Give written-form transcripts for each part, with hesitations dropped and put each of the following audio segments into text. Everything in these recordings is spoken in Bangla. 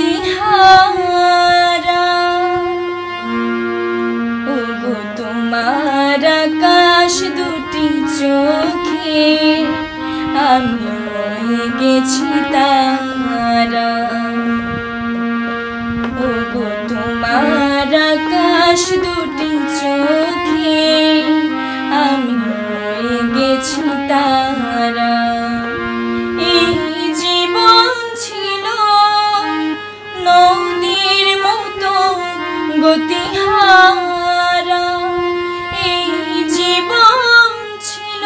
গতিহারা। ওগো তোমার আকাশ দুটি চোখে আমি হয়ে গেছি তারা। ওগো তোমার আকাশ দুটি চোখে আমি হয়ে গেছি তারা। এই জীবন ছিল নদীর মতো গতিহারা। এই জীবন ছিল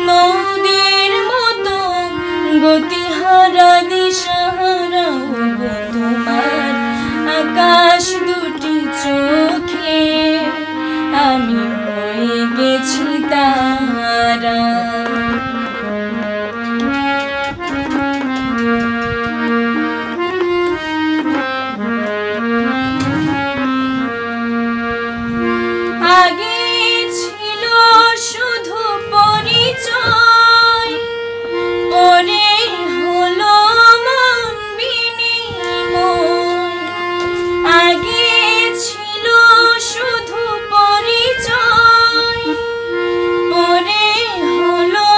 নদীর মতো গতিহারা দিশাহারা। ওগো তোমার আকাশ দুটি চোখে আমি হয়ে গেছি তারা। আগে ছিল শুধু পরিচয়, পরে হলো মন বিনিময়। আগে ছিল শুধু পরিচয়, পরে হলো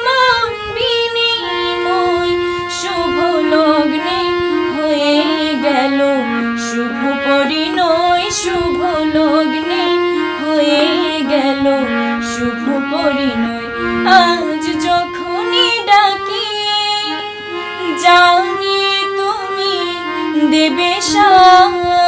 মন বিনিময়। শুভ লগ্নে হয়ে গেল শুভ পরিণয়। শুভ লগ্নে হয়ে গেল শুভ পরিণয়। আজ যখনই ডাকি জানি তুমি দেবে সাড়া।